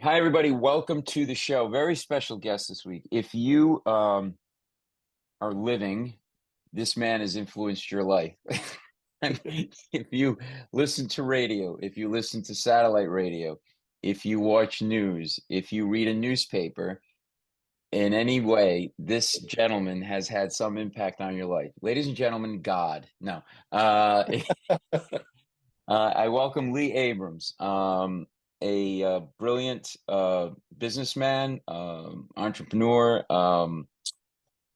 Hi, everybody. Welcome to the show. Very special guest this week. If you are living, this man has influenced your life. If you listen to radio, if you listen to satellite radio, if you watch news, if you read a newspaper, in any way, this gentleman has had some impact on your life. Ladies and gentlemen, God. No. I welcome Lee Abrams, a brilliant businessman, entrepreneur, uh,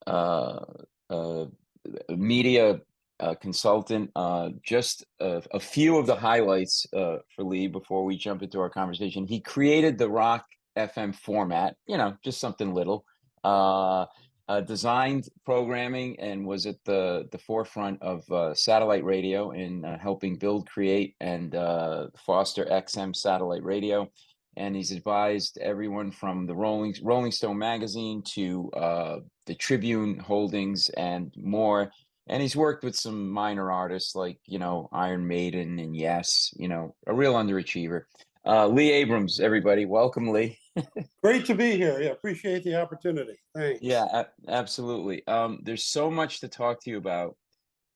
uh, media consultant. Just a few of the highlights for Lee before we jump into our conversation. He created the Rock FM format, just something little. Uh, Designed programming and was at the forefront of satellite radio in helping build, create, and foster XM satellite radio. And he's advised everyone from the Rolling Stone magazine to the Tribune Holdings and more. And he's worked with some minor artists like, Iron Maiden and Yes, a real underachiever. Lee Abrams, everybody. Welcome, Lee. Great to be here. Yeah, appreciate the opportunity. Thanks. Yeah, absolutely. There's so much to talk to you about,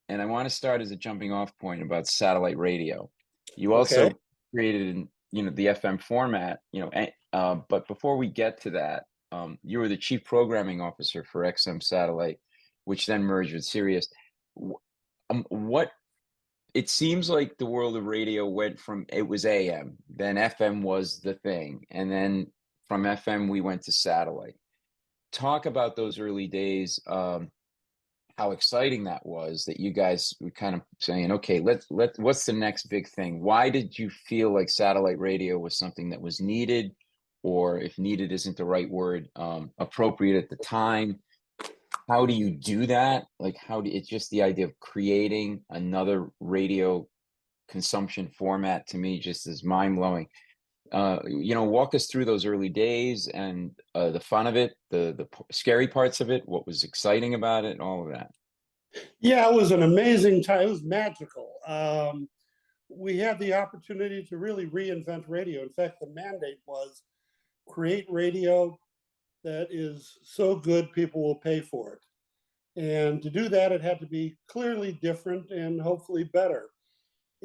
and I want to start as a jumping off point about satellite radio. You Okay. also created, the FM format, but before we get to that, you were the chief programming officer for XM Satellite, which then merged with Sirius. What it seems like the world of radio went from it was AM, then FM was the thing, and then from FM we went to satellite. Talk about those early days, how exciting that was that you guys were kind of saying, okay, what's the next big thing? Why did you feel like satellite radio was something that was needed, or if needed isn't the right word, appropriate at the time? How do you do that? Like, it's just the idea of creating another radio consumption format, to me, just is mind blowing. Walk us through those early days and the fun of it, the scary parts of it, what was exciting about it, all of that. Yeah, it was an amazing time. It was magical. We had the opportunity to really reinvent radio. In fact, the mandate was create radio that is so good people will pay for it. And to do that, it had to be clearly different and hopefully better.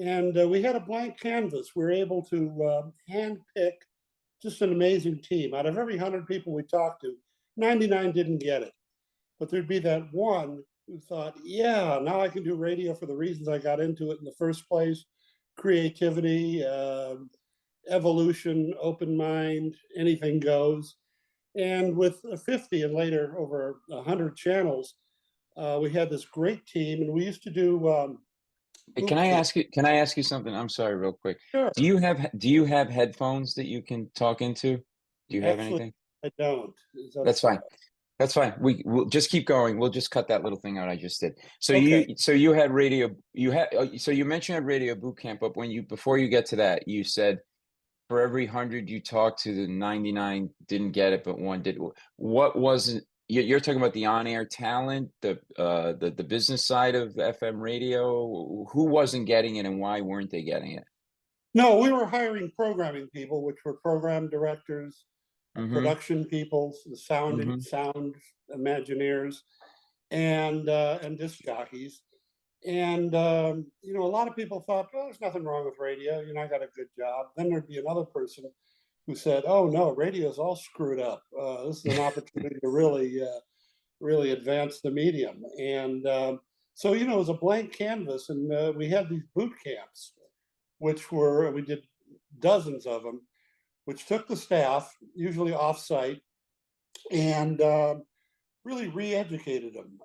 And we had a blank canvas. We were able to handpick just an amazing team. Out of every 100 people we talked to, 99 didn't get it. But there'd be that one who thought, yeah, now I can do radio for the reasons I got into it in the first place: creativity, evolution, open mind, anything goes. And with 50 and later over 100 channels, we had this great team, and we used to do Hey, boot camp. can I ask you something? I'm sorry, real quick. Sure. Do you have headphones that you can talk into? Do you have Actually, anything? I don't. Is that a That's fine. problem? That's fine. We'll just keep going. We'll just cut that little thing out I just did. So Okay. you had radio. So you mentioned radio boot camp, but before you get to that, you said for every 100 you talked to, the 99 didn't get it, but one did. What wasn't? You're talking about the on-air talent, the business side of FM radio. Who wasn't getting it, and why weren't they getting it? No, we were hiring programming people, which were program directors, Mm-hmm. production people, Mm-hmm. sound imagineers, and disc jockeys. And a lot of people thought, "Oh, there's nothing wrong with radio. I got a good job." Then there'd be another person who said, "Oh no, radio's all screwed up. This is an opportunity to really advance the medium." And so it was a blank canvas, and we had these boot camps, we did dozens of them, which took the staff, usually offsite, and really re-educated them,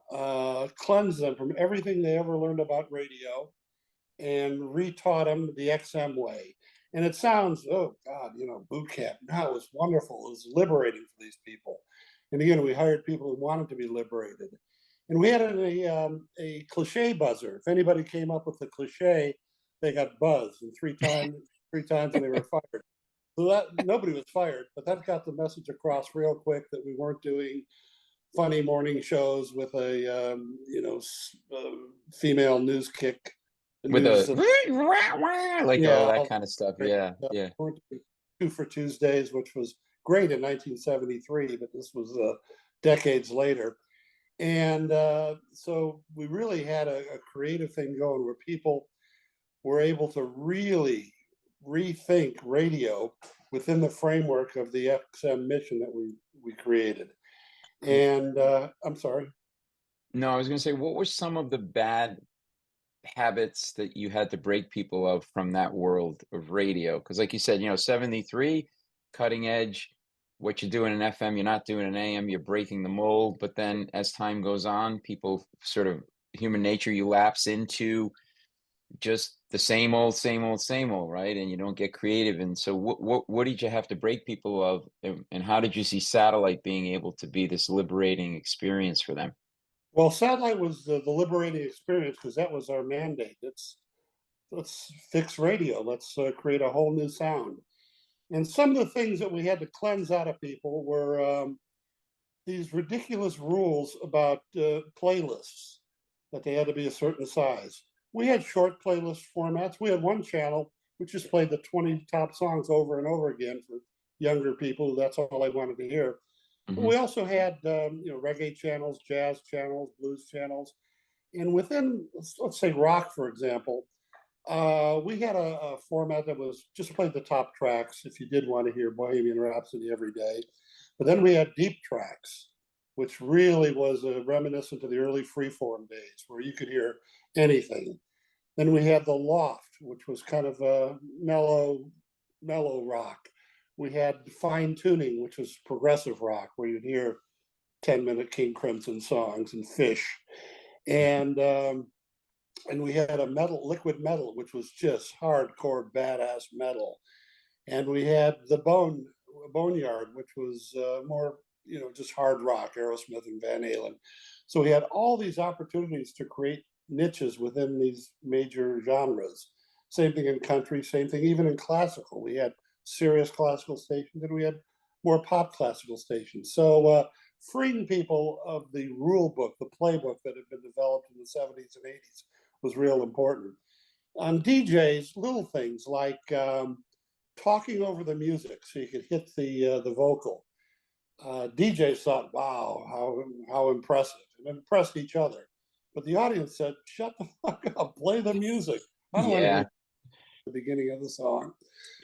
cleansed them from everything they ever learned about radio, and retaught them the XM way. And it sounds, oh God, boot camp. No, it was wonderful. It was liberating for these people. And again, we hired people who wanted to be liberated. And we had a cliche buzzer. If anybody came up with the cliche, they got buzzed, and three times, and they were fired. So that nobody was fired, but that got the message across real quick that we weren't doing funny morning shows with a female news kick, With news, a like all yeah, that kind of stuff. great Yeah, stuff. yeah. Two for Tuesdays, which was great in 1973, but this was decades later. And so we really had a creative thing going where people were able to really rethink radio within the framework of the XM mission that we created. And I'm sorry. No, I was going to say, what were some of the bad habits that you had to break people of from that world of radio? Because, like you said, 73, cutting edge. What you're doing in FM, you're not doing in AM. You're breaking the mold. But then, as time goes on, people sort of human nature, you lapse into just the same old, same old, same old, right? And you don't get creative. And so, what did you have to break people of, and how did you see satellite being able to be this liberating experience for them? Well, satellite was the liberating experience because that was our mandate. Let's fix radio. Let's create a whole new sound. And some of the things that we had to cleanse out of people were these ridiculous rules about playlists, that they had to be a certain size. We had short playlist formats. We had one channel which just played the 20 top songs over and over again for younger people. That's all they wanted to hear. But Hmm. we also had reggae channels, jazz channels, blues channels, and within let's say rock, for example, we had a format that was just played the top tracks if you did want to hear Bohemian Rhapsody every day. But then we had deep tracks, which really was reminiscent of the early freeform days where you could hear anything. Then we had the loft, which was kind of a mellow rock. We had fine tuning, which was progressive rock, where you'd hear 10-minute King Crimson songs and Fish. And we had a liquid metal, which was just hardcore badass metal. And we had the boneyard, which was more just hard rock, Aerosmith and Van Halen. So we had all these opportunities to create niches within these major genres. Same thing in country, same thing even in classical. We had serious classical stations and we had more pop classical stations. So freeing people of the rule book, the playbook that had been developed in the 70s and 80s was real important. On DJs, little things like talking over the music so you could hit the vocal. DJs thought, "Wow, how impressive!" and impressed each other. But the audience said, "Shut the fuck up! Play the music. I don't want to hear Yeah, the beginning of the song."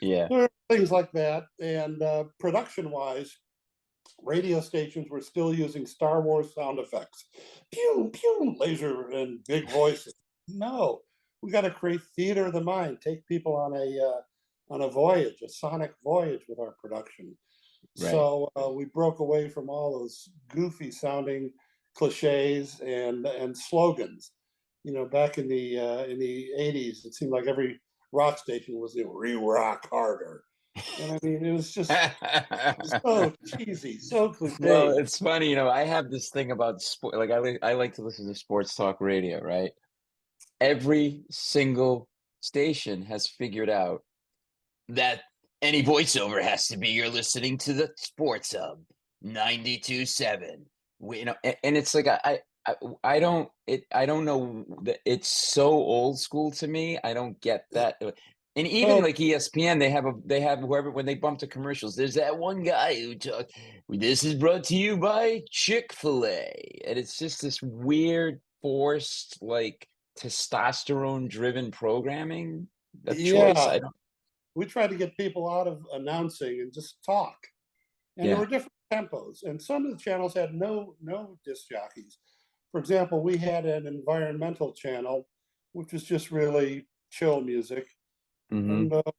yeah. There are things like that. And production-wise, radio stations were still using Star Wars sound effects, pew pew, laser and big voices. No, we got to create theater of the mind. Take people on a voyage, a sonic voyage with our production. Right. So we broke away from all those goofy sounding cliches and slogans. Back in the 80s, it seemed like every rock station was "We rock harder," and I mean it was just so cheesy, so Well, cliche. it's funny, I have this thing about sport. Like I like to listen to sports talk radio, right? Every single station has figured out that any voiceover has to be you're listening to the Sports Hub 92.7. And it's like I don't know that it's so old school to me. I don't get that. And even Oh like ESPN, they have whoever when they bump to commercials, there's that one guy who talks. This is brought to you by Chick-fil-A. And it's just this weird forced like testosterone driven programming of choice. yeah, I don't we tried to get people out of announcing and just talk. And there Yeah. were different tempos, and some of the channels had no disc jockeys. For example, we had an environmental channel, which was just really chill music. And Mhm.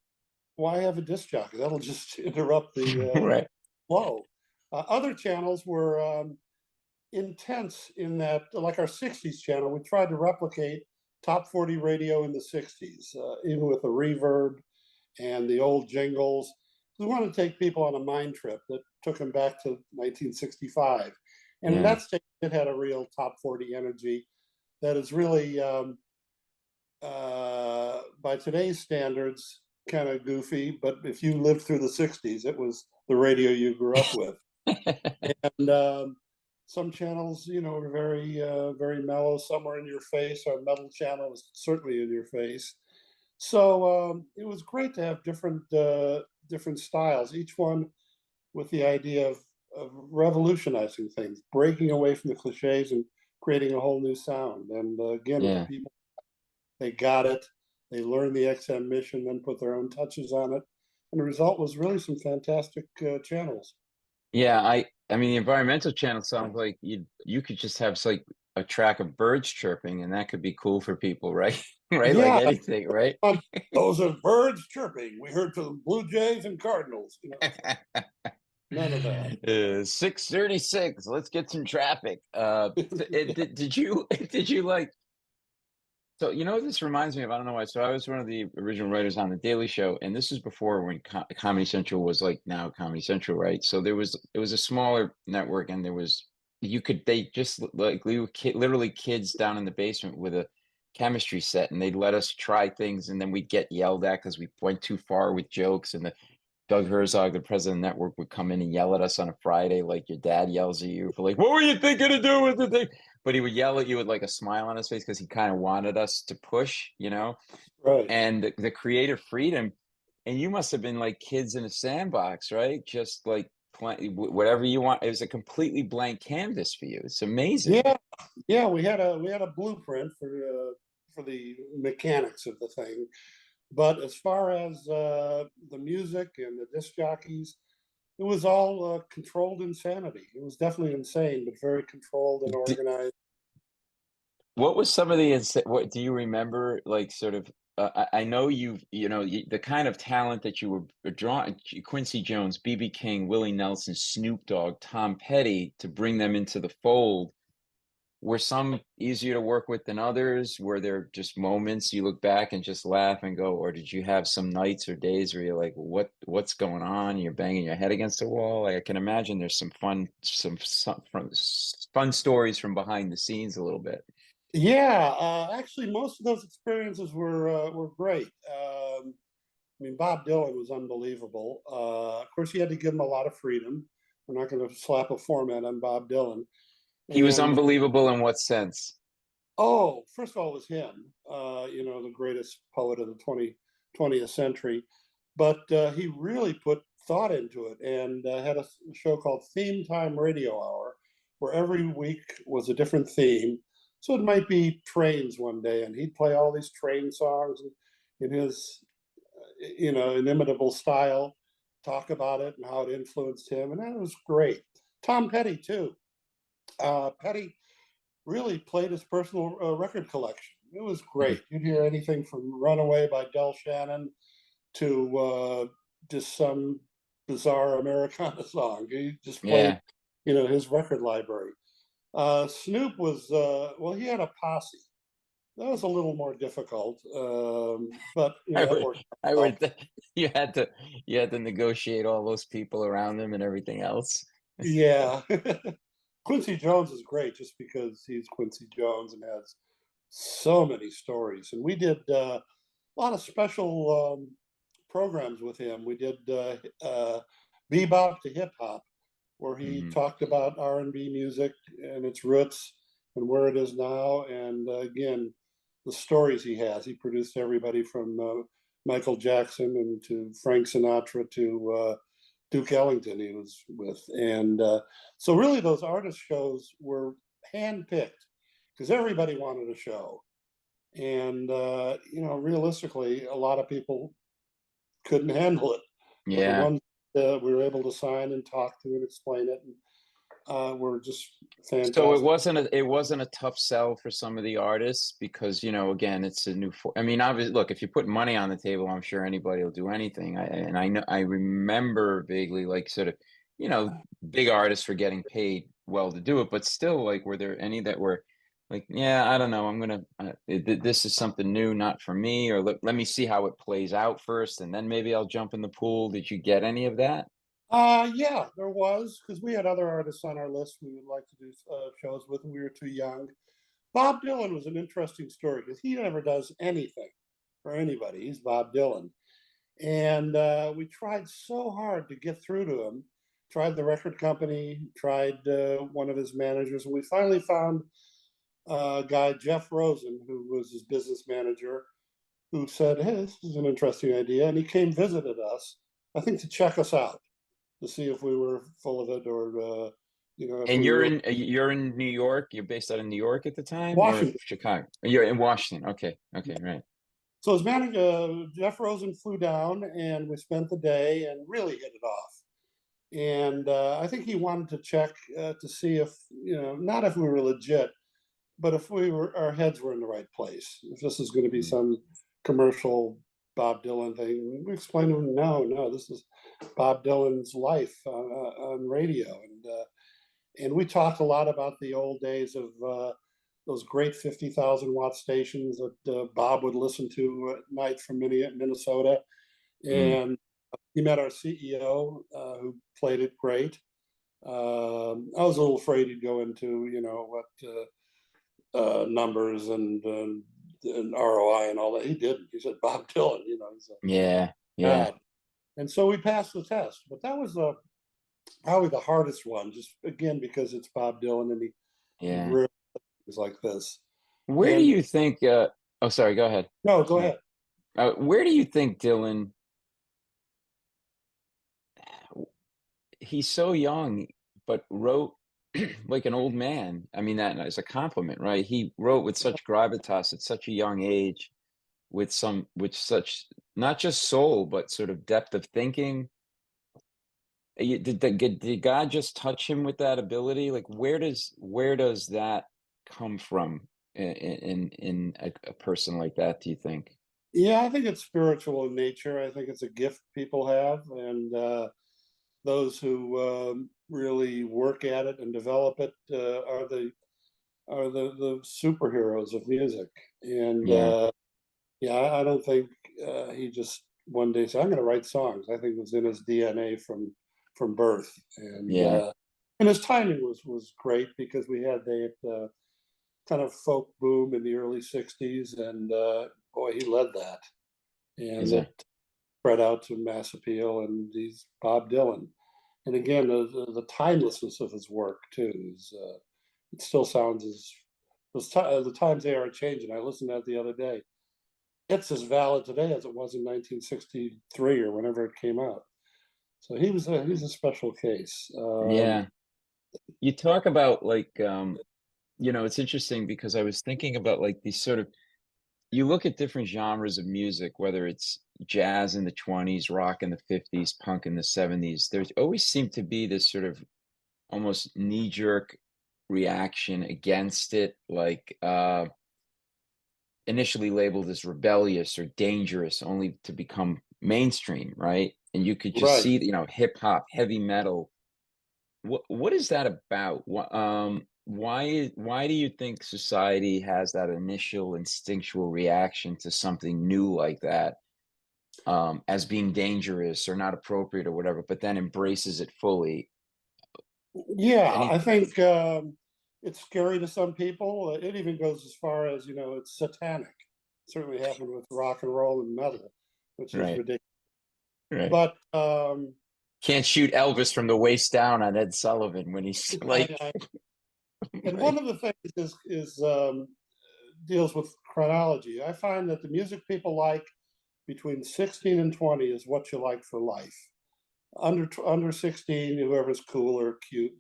why have a disc jockey? That'll just interrupt the Right. flow. Other channels were intense in that, like our 60s channel, we tried to replicate top 40 radio in the 60s, even with the reverb and the old jingles. We wanted to take people on a mind trip that took them back to 1965. And Yeah. that station had a real top 40 energy that is really, by today's standards, kind of goofy. But if you lived through the 60s, it was the radio you grew up with. And some channels, were very mellow. Some were in your face. Our metal channel was certainly in your face. So it was great to have different styles, each one with the idea of revolutionizing things, breaking away from the cliches and creating a whole new sound. And again, the Yeah. people, they got it. They learned the XM mission, then put their own touches on it. And the result was really some fantastic channels. Yeah, I mean the environmental channel sounds like you could just have like a track of birds chirping and that could be cool for people, right? Right? Like Yeah, anything, right? those are birds chirping. We heard from Blue Jays and Cardinals. None of that. 6:36. Let's get some traffic. Did you did you like so you know what this reminds me of? I don't know why. So I was one of the original writers on the Daily Show, and this was before when Comedy Central was like now Comedy Central, right? So it was a smaller network, and there was you could they just like we were literally kids down in the basement with a chemistry set, and they'd let us try things, and then we'd get yelled at because we went too far with jokes, and the Doug Herzog, the president of the network, would come in and yell at us on a Friday, like your dad yells at you for like, what were you thinking to do with the thing? But he would yell at you with like a smile on his face because he kind of wanted us to push, you know, Right. and the creative freedom. And you must have been like kids in a sandbox, right? Just like whatever you want. It was a completely blank canvas for you. It's amazing. Yeah, yeah. We had a blueprint for the mechanics of the thing, but as far as the music and the disc jockeys, it was all controlled insanity. It was definitely insane, but very controlled and D- organized. What was some of the what do you remember like sort of I know you know the kind of talent that you were drawing Quincy Jones, BB King, Willie Nelson, Snoop Dogg, Tom Petty to bring them into the fold. Were some easier to work with than others? Were there just moments you look back and just laugh and go, or did you have some nights or days where you're like, what's going on? You're banging your head against the wall. Like, I can imagine there's fun stories from behind the scenes a little bit. Yeah, actually, most of those experiences were great. I mean, Bob Dylan was unbelievable. Of course, you had to give him a lot of freedom. We're not going to slap a format on Bob Dylan. He was And unbelievable in what sense? oh, first of all, it was him. The greatest poet of the 20th century. But he really put thought into it and had a show called Theme Time Radio Hour, where every week was a different theme. So it might be trains one day, and he'd play all these train songs in his, inimitable style, talk about it and how it influenced him, and that was great. Tom Petty too. Petty really played his personal record collection. It was Mhm. great. You'd hear anything from "Runaway" by Del Shannon to just some bizarre Americana song. He just played, Yeah. his record library. Snoop was well, he had a posse. That was a little more difficult, but I that would, worked I out. would, you had to negotiate all those people around him and everything else. Yeah, Quincy Jones is great just because he's Quincy Jones and has so many stories. And we did a lot of special programs with him. We did bebop to hip hop, where he Hmm. talked about R&B music and its roots and where it is now. And again, the stories he has. He produced everybody from Michael Jackson and to Frank Sinatra to Duke Ellington he was with. And so really those artist shows were handpicked because everybody wanted a show. And, realistically, a lot of people couldn't handle it. But the Yeah. ones that we were able to sign and talk to and explain it were just So fantastic. it wasn't a tough sell for some of the artists because, again, it's a new I mean, obviously, look, if you put money on the table, I'm sure anybody will do anything. And I know I remember vaguely like sort of, big artists were getting paid well to do it, but still, like, were there any that were like, yeah, I don't know, I'm gonna this is something new, not for me, or let me see how it plays out first, and then maybe I'll jump in the pool. Did you get any of that? Yeah, there was because we had other artists on our list we would like to do shows with, and we were too young. Bob Dylan was an interesting story because he never does anything for anybody. He's Bob Dylan. And we tried so hard to get through to him. Tried the record company, tried one of his managers, and we finally found a guy, Jeff Rosen, who was his business manager, who said, "Hey, this is an interesting idea." And he came visited us. I think to check us out, to see if we were full of it, or if And we really you're in New York. You're based out of New York at the time, or Washington. Chicago? You're in Washington. Okay, okay, right. So as manager, Jeff Rosen flew down, and we spent the day and really hit it off. And I think he wanted to check to see if, not if we were legit, but if our heads were in the right place. If this is going to be Mm. some commercial Bob Dylan thing, we explained to him, no, no, this is Bob Dylan's life on radio, and we talked a lot about the old days of those great 50,000 watt stations that Bob would listen to at night from Minnesota, Mm. and he met our CEO, who played it great. I was a little afraid he'd go into, what numbers and ROI and all that. He didn't. He said Bob Dylan, he's a Yeah, yeah, god. And so we passed the test. But that was probably the hardest one, just again because it's Bob Dylan, and he yeah. really is like this. Where do And you think? Oh, sorry. Go ahead. no, go Go ahead. ahead. Where do you think Dylan? He's so young, but wrote like an old man. I mean, that is a compliment, right? He wrote with such gravitas at such a young age, with such not just soul, but sort of depth of thinking. Did God just touch him with that ability? Like, where does that come from in a person like that? Do you think? Yeah, I think it's spiritual in nature. I think it's a gift people have, and those who really work at it and develop it are the superheroes of music. And Yeah, yeah, I don't think he just one day said, "I'm going to write songs." I think it was in his DNA from birth, yeah, and his timing was great because we had that kind of folk boom in the early '60s, and boy, he led that, and is a it spread out to mass appeal, and he's Bob Dylan. And again, the timelessness of his work too is it still sounds as the times they are changing. I listened to that the other day. It's as valid today as it was in 1963 or whenever it came out. So he's a special case. yeah. You talk about like it's interesting because I was thinking about like these sort of you look at different genres of music, whether it's jazz in the 20s, rock in the 50s, punk in the 70s, there's always seemed to be this sort of almost knee-jerk reaction against it, like initially labeled as rebellious or dangerous, only to become mainstream, right? And you could just Right. see, hip hop, heavy metal. What is that about? Why do you think society has that initial instinctual reaction to something new like that, as being dangerous or not appropriate or whatever, but then embraces it fully? Yeah, Any I think it's scary to some people. It even goes as far as it's satanic. Certainly happened with rock and roll and metal, which is right, ridiculous. right. But Can't shoot Elvis from the waist down on Ed Sullivan when he's like, I, and one right, of the things is deals with chronology. I find that the music people like between 16 and 20 is what you like for life. Under 16, whoever's cool or cute,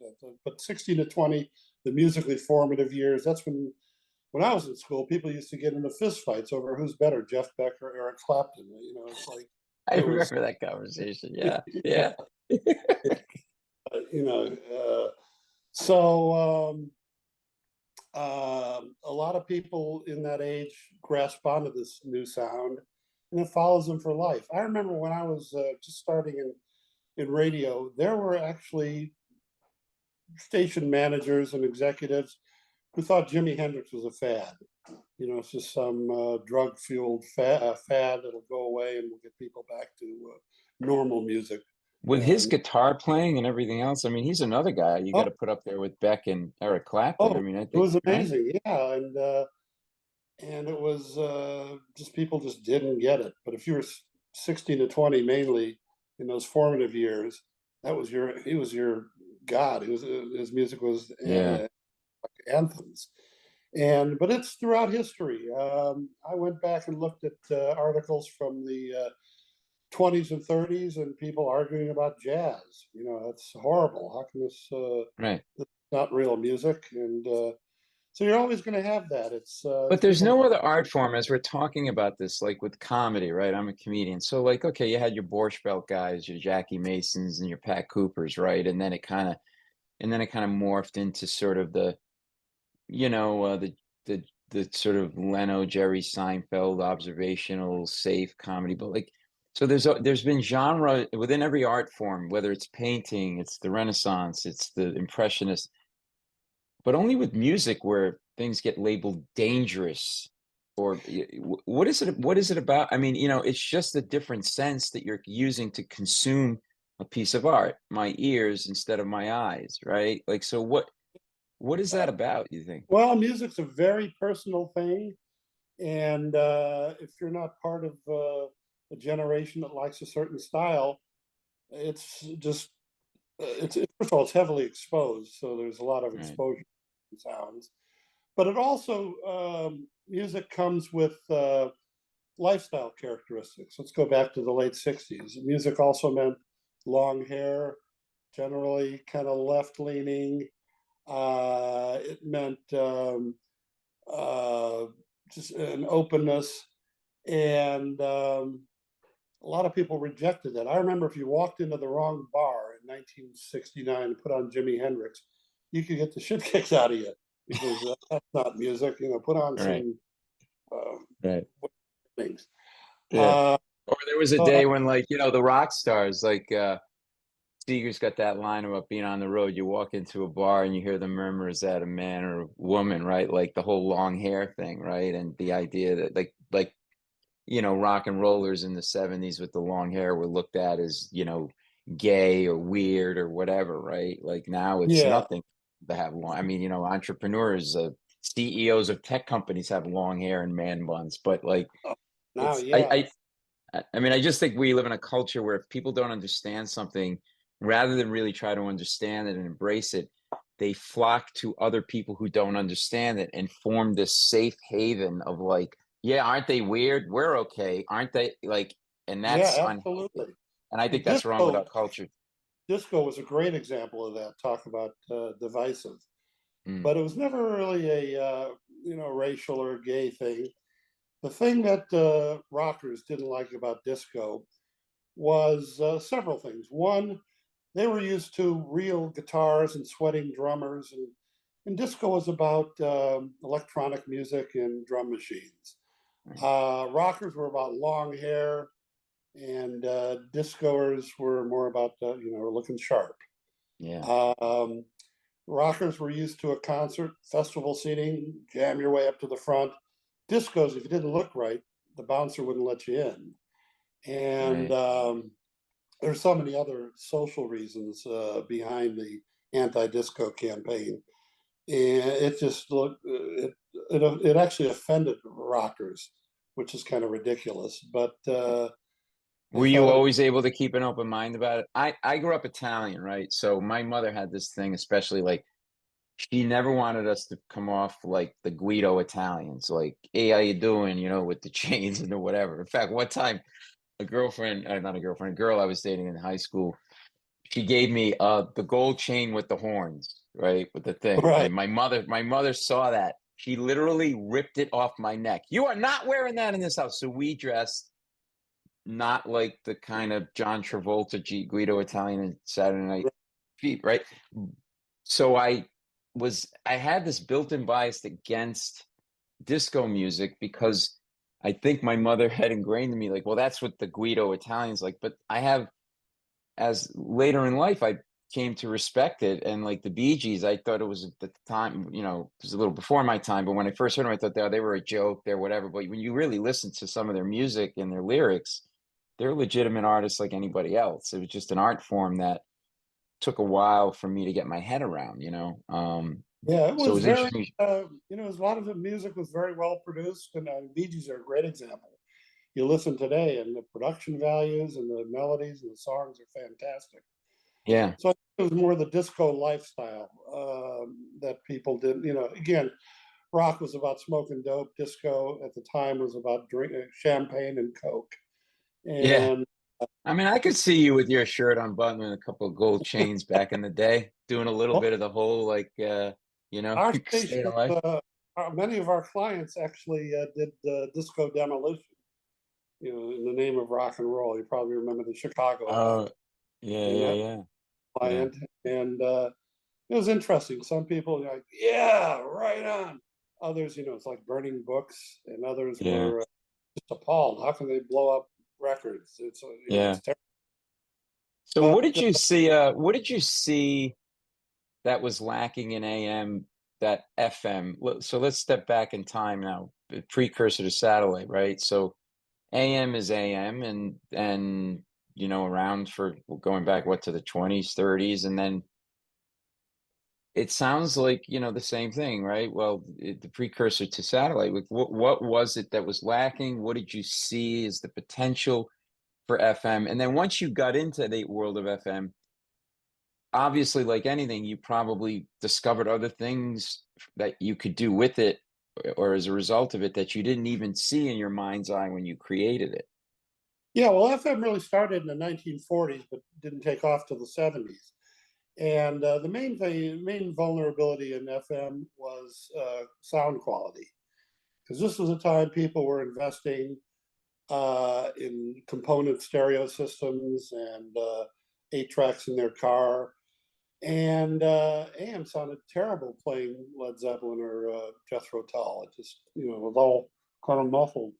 but 16 to 20, the musically formative years. That's when I was in school, people used to get into fistfights over who's better, Jeff Beck or Eric Clapton. It's like I it was, remember that conversation. Yeah, yeah, you know. So a lot of people in that age grasp onto this new sound, and it follows them for life. I remember when I was just starting in radio, there were actually station managers and executives who thought Jimi Hendrix was a fad. It's just some drug-fueled fad that'll go away and we'll get people back to normal music. with his And guitar playing and everything else. I mean, he's another guy you got oh, to put up there with Beck and Eric Clapton. I oh, mean, I it think, was right? amazing, yeah, and it was just people just didn't get it. But if you were 16 to 20, mainly in those formative years, he was your god. His music was Yeah. anthems. But it's throughout history. I went back and looked at articles from the 20s and 30s, and people arguing about jazz. That's horrible. How can Right. this is not real music? And so you're always going to have that. But there's People. no other art form as we're talking about this, like with comedy, right? I'm a comedian. So like, okay, you had your Borscht Belt guys, your Jackie Masons and your Pat Coopers, right? And then it kind of morphed into sort of the, the sort of Leno, Jerry Seinfeld, observational, safe comedy. But like, so there's been genre within every art form, whether it's painting, it's the Renaissance, it's the Impressionist, but only with music where things get labeled dangerous. Or what is it? What is it about? I mean, it's just a different sense that you're using to consume a piece of art. My ears instead of my eyes, right? Like, so what is that about, you think? Well, music's a very personal thing, and if you're not part of a generation that likes a certain style, it's just first of all, it's heavily exposed, so there's a lot of Right. exposure to sounds. But it also music comes with lifestyle characteristics. Let's go back to the late '60s. Music also meant long hair, generally kind of left leaning. It meant uh, just an openness, and a lot of people rejected that. I remember if you walked into the wrong bar in 1969 and put on Jimi Hendrix, you could get the shit kicked out of you because that's not music. Put on Right. some um, Right. things. Yeah. Uh, Or there was a so I, day when, like, the rock stars, like Seeger's got that line about being on the road. You walk into a bar and you hear the murmur, is that a man or a woman, right? Like the whole long hair thing, right? And the idea that like rock and rollers in the 70s with the long hair were looked at as, gay or weird or whatever, right? Like now it's yeah, nothing to have long. I mean, entrepreneurs, CEOs of tech companies have long hair and man buns, but like now, it's yeah, I mean, I just think we live in a culture where if people don't understand something, rather than really try to understand it and embrace it, they flock to other people who don't understand it and form this safe haven of like, yeah, aren't they weird? We're okay, aren't they? Like, and that's yeah, unhealthy. absolutely. And I Well, think that's wrong with our culture. disco was a great example of that. Talk about divisive, Mm, but it was never really a racial or gay thing. The thing that rockers didn't like about disco was several things. One, they were used to real guitars and sweating drummers, and disco was about electronic music and drum machines. right. Rockers were about long hair, and discoers were more about looking sharp. Yeah, Um, Rockers were used to a concert, festival seating, jam your way up to the front. Discos, if you didn't look right, the bouncer wouldn't let you in. And right. there's so many other social reasons behind the anti-disco campaign, and it just looked it actually offended rockers, which is kind of ridiculous. But they Were you thought it was always able to keep an open mind about it? I grew up Italian, right? So my mother had this thing, especially like she never wanted us to come off like the Guido Italians, like, hey, how you doing? With the chains and the whatever. In fact, one time, a girlfriend, not a girlfriend, a girl I was dating in high school, she gave me the gold chain with the horns, right, with the thing. right. And my mother saw that. She literally ripped it off my neck. You are not wearing that in this house. So we dressed not like the kind of John Travolta Guido Italian and Saturday Night Feet, right? So I had this built-in bias against disco music because I think my mother had ingrained in me like, well, that's what the Guido Italians like. But I have, as later in life, I came to respect it. And like the Bee Gees, I thought it was at the time, it was a little before my time. But when I first heard them, I thought they were a joke, they're whatever. But when you really listen to some of their music and their lyrics, they're legitimate artists like anybody else. It was just an art form that took a while for me to get my head around. Yeah, it So it was was very, interesting. a lot of the music was very well produced, and Bee Gees are a great example. You listen today, and the production values and the melodies and the songs are fantastic. Yeah, So I think it was more the disco lifestyle that people did. Again, rock was about smoking dope. Disco at the time was about drink champagne and coke. yeah, And I mean, I could see you with your shirt unbuttoned and a couple of gold chains back in the day, doing a little Well, bit of the whole like, our staying station, alive. many of our clients actually did disco demolition, in the name of rock and roll. You probably remember the Chicago event, Oh, yeah, and yeah, that yeah, yeah, client, and it was interesting. Some people are like, "Yeah, right on." Others, it's like burning books, and others yeah, were just appalled. How can they blow up records? It's yeah. terrible. So what But did you see? What did you see that was lacking in AM that FM? So let's step back in time now, the precursor to satellite, right? So AM is AM, and around for going back what to the 20s, 30s, and then it sounds like, the same thing, right? Well, the precursor to satellite. Like, what was it that was lacking? What did you see as the potential for FM? And then once you got into the world of FM, obviously, like anything, you probably discovered other things that you could do with it, or as a result of it, that you didn't even see in your mind's eye when you created it. yeah, well, FM really started in the 1940s, but didn't take off till the 70s. And the main vulnerability in FM was sound quality, because this was a time people were investing in component stereo systems and 8 tracks in their car. And AM sounded terrible playing Led Zeppelin or Jethro Tull. It just, it was all kind of muffled.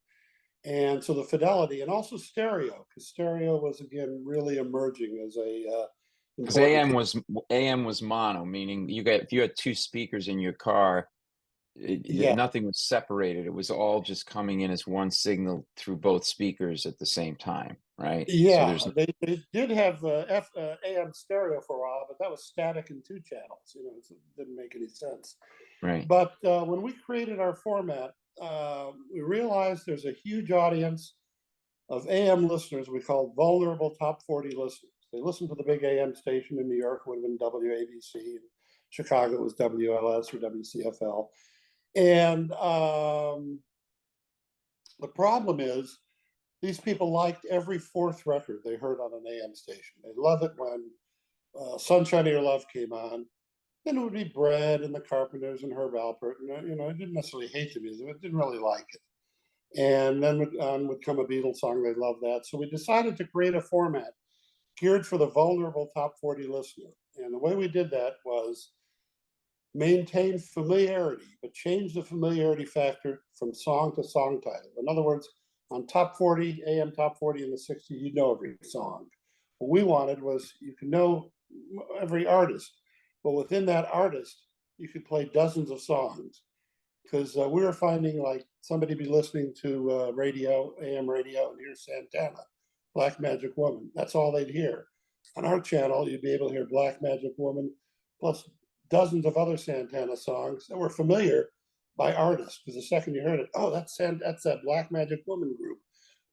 And so the fidelity, and also stereo, because stereo was again really emerging as a Because important. AM was mono, meaning if you had two speakers in your car, Yeah, nothing was separated. It was all just coming in as one signal through both speakers at the same time, right? So yeah. there's They did have AM stereo for a while, but that was static in 2 channels. So it didn't make any sense. right. But when we created our format, we realized there's a huge audience of AM listeners we call vulnerable top 40 listeners. They listen to the big AM station in New York, would have been WABC. In Chicago, it was WLS or WCFL. And the problem is, these people liked every fourth record they heard on an AM station. They love it when Sunshine of Your Love came on. Then it would be Bread and the Carpenters and Herb Alpert. And, I didn't necessarily hate the music, but didn't really like it. And then would come a Beatles song. They loved that. So we decided to create a format geared for the vulnerable top 40 listener. And the way we did that was maintain familiarity, but change the familiarity factor from song to song title. In other words, on top 40, AM top 40 in the 60s, you know every song. What we wanted was you could know every artist, but within that artist, you could play dozens of songs. Because we were finding like somebody be listening to radio, AM radio, and hear Santana, Black Magic Woman. That's all they'd hear. On our channel, you'd be able to hear Black Magic Woman, plus dozens of other Santana songs that were familiar by artists. Because the second you heard it, oh, that's that Black Magic Woman group,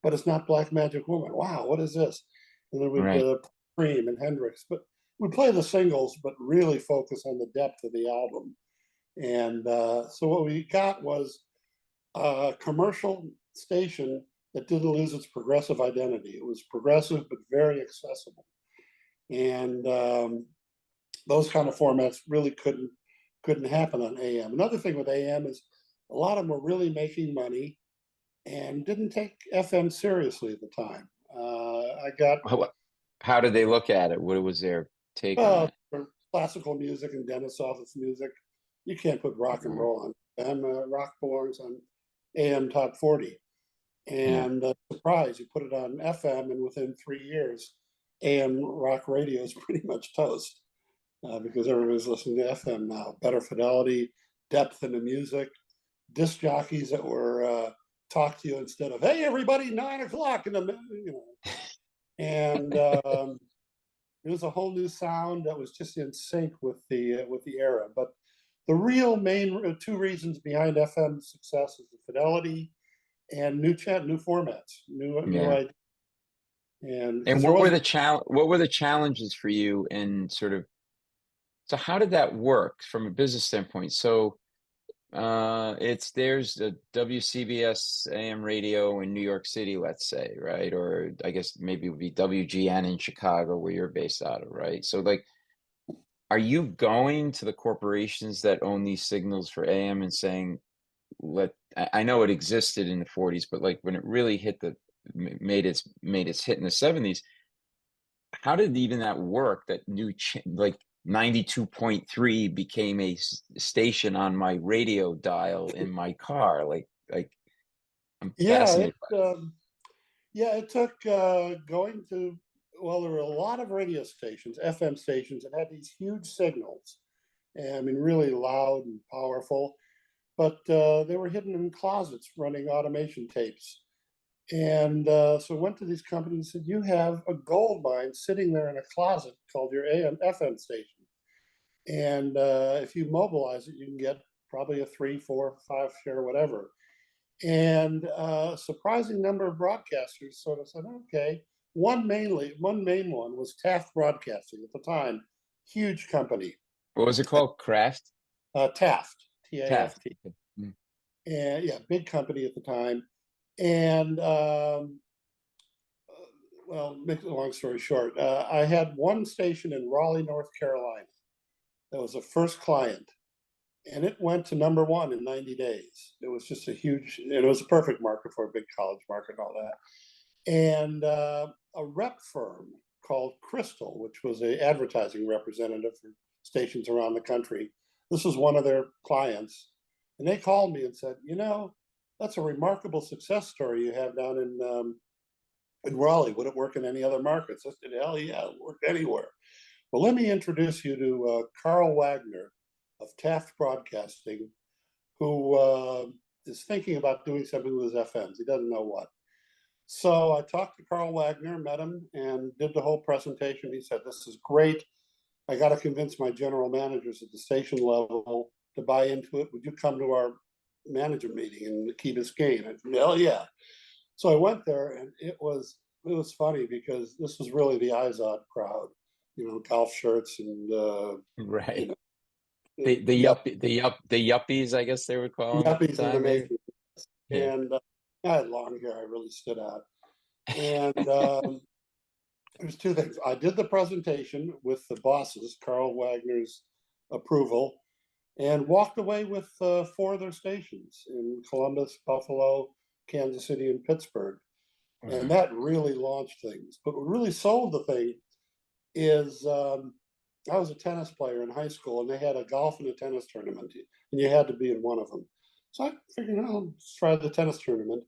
but it's not Black Magic Woman. Wow, what is this? And then we'd Right. Cream and Hendrix, but we'd play the singles, but really focus on the depth of the album. And so what we got was a commercial station that didn't lose its progressive identity. It was progressive but very accessible. And those kind of formats really couldn't happen on AM. Another thing with AM is a lot of them were really making money and didn't take FM seriously at the time. I got How did they look at it? What was their take on it? for classical music and Dennis office music. You can't put rock and Mhm. roll on FM. Rock belongs on AM top 40. Yeah, And surprise, you put it on FM, and within 3 years, AM rock radio is pretty much toast because everybody's listening to FM now. Better fidelity, depth in the music, disc jockeys that were talk to you instead of "Hey, everybody, 9 o'clock" in the and it was a whole new sound that was just in sync with the era. But the real main two reasons behind FM success is the fidelity and new formats, new yeah. ideas, and And because there wasn't. what were the challenges for you in sort of, so how did that work from a business standpoint? So There's a WCBS AM radio in New York City, let's say, right? Or I guess maybe it would be WGN in Chicago, where you're based out of, right? So, like, are you going to the corporations that own these signals for AM and saying, I know it existed in the 40s, but like when it really made its hit in the 70s, how did even that work? That like 92.3 became a station on my radio dial in my car. Like I'm Yeah, fascinated by it took going to, well, there were a lot of radio stations, FM stations, that had these huge signals. And I mean, really loud and powerful, but they were hidden in closets running automation tapes. And so I went to these companies and said, you have a gold mine sitting there in a closet called your AM FM station. And if you mobilize it, you can get probably a 3, 4, 5 share, whatever. And a surprising number of broadcasters sort of said, okay. One main one was Taft Broadcasting at the time, huge company. what was it called? Craft? Taft, Taft. T-A-F-T, Mm. and yeah, big company at the time. And well, make a long story short, I had one station in Raleigh, North Carolina. That was the first client, and it went to number one in 90 days. It was just a huge, and it was a perfect market for a big college market and all that. And a rep firm called Crystal, which was a advertising representative for stations around the country. This was one of their clients, and they called me and said, that's a remarkable success story you have down in Raleigh. Would it work in any other markets? I said, hell yeah, it work anywhere. Well, let me introduce you to Carl Wagner of Taft Broadcasting, who is thinking about doing something with his FMs. He doesn't know what. So I talked to Carl Wagner, met him, and did the whole presentation. He said, this is great. I got to convince my general managers at the station level to buy into it. Would you come to our manager meeting in Key Biscayne? I said, hell yeah. So I went there, and it was funny because this was really the Izod crowd, golf shirts and you Right. know, yeah, The yuppies, I guess they would call them at the yuppies in the time, maybe. making. Yeah. And I had long hair; I really stood out. And there's two things. I did the presentation with the bosses, Carl Wagner's approval, and walked away with four of their stations in Columbus, Buffalo, Kansas City, and Pittsburgh. And Wow. that really launched things. But what really sold the thing is I was a tennis player in high school, and they had a golf and a tennis tournament, and you had to be in one of them. So I figured, let's try the tennis tournament,